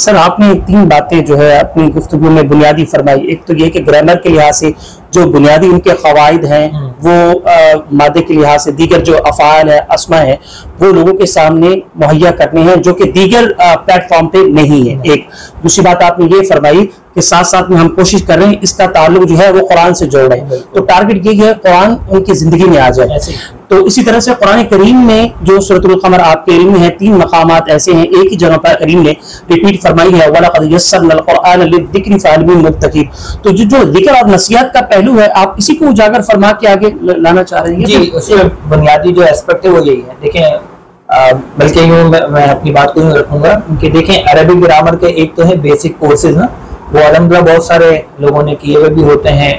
Sir आपने तीन बातें जो है अपनी गुफ्तगू में बुनियादी फरमाई। एक तो ये कि ग्रामर के लिहाज से जो बुनियादी उनके कवायद हैं वो मादे के लिहाज से दीगर जो अफ़ाल है अस्मा है वो लोगों के सामने मुहैया करने हैं जो कि दीगर प्लेटफॉर्म पे नहीं है। एक दूसरी बात आपने ये फरमाई कि साथ साथ में हम कोशिश कर रहे हैं इसका ताल्लुक जो है वो कुरान से जोड़ रहे हैं, तो टारगेट ये है कुरान उनकी जिंदगी में आ जाए। तो इसी तरह से कुरान करीम में जो सूरतुल क़मर आपके इल्म में है, तीन मकामात ऐसे हैं एक ही जगह पर करीम ने रिपीट फरमाई है वलक़द यस्सरनल क़ुरआन लिज़्ज़िक्रि फ़हल मिन मुद्दकिर। तो जो जिक्र और नसीहत का पहलू है आप इसी को उजागर फरमा के आगे लाना चाह रहे हैं जी। उसमें बुनियादी जो एस्पेक्ट है वो यही है। देखें बल्कि यूँ मैं अपनी बात को यूँ रखूंगा कि देखें अरबिक ग्रामर के एक तो है बेसिक कोर्सेज ना, वो अलहमदुलिल्लाह बहुत सारे लोगों ने किए हुए भी होते हैं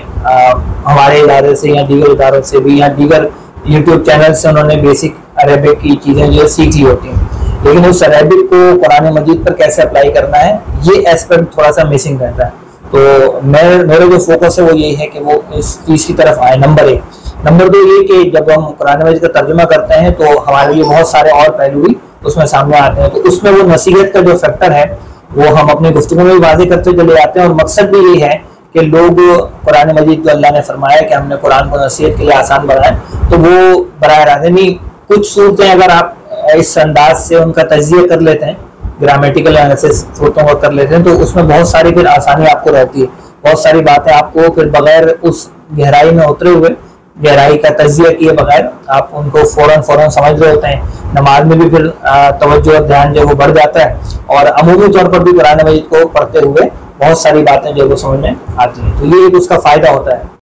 हमारे इदारे से या दीगर इदारों से भी या दीगर यूट्यूब चैनल से उन्होंने बेसिक अरबिक की चीज़ें जो सीख ली होती हैं, लेकिन उस अरबिक को कुरान मजीद पर कैसे अप्लाई करना है ये एस्पेक्ट थोड़ा सा मिसिंग रहता है। तो मेरा जो फोकस है वो यही है कि वो इस चीज़ की तरफ आए। नंबर एक। नंबर दो ये कि जब हम कुरान मजीद का तर्जुमा करते हैं तो हमारे लिए बहुत सारे और पहलू भी उसमें सामने आते हैं, तो उसमें वो नसीहत का जो फैक्टर है वो हम अपने गुफ्तगू में भी वाज़ेह करते चले जाते हैं। और मकसद भी यही है कि लोग कुरान मजीद जो अल्लाह ने फरमाया कि हमने कुरान को नसीहत के लिए आसान बनाया, तो वो बराह रास्त यानी कुछ सूरतें अगर आप इस अंदाज से उनका तज्जिया कर लेते हैं, ग्रामेटिकल एनालिसिस सूरतों का कर लेते हैं, तो उसमें बहुत सारी फिर आसानी आपको रहती है। बहुत सारी बातें आपको फिर बगैर उस गहराई में उतरे हुए, गहराई का तज्जिया किए बगैर आप उनको फौरन समझ रहे होते हैं। नमाज में भी फिर तवज्जो और ध्यान जो वो बढ़ जाता है और अमूमी तौर पर भी कुरान मजीद को पढ़ते हुए बहुत सारी बातें जो वो समझ में आती हैं, तो ये एक उसका फायदा होता है।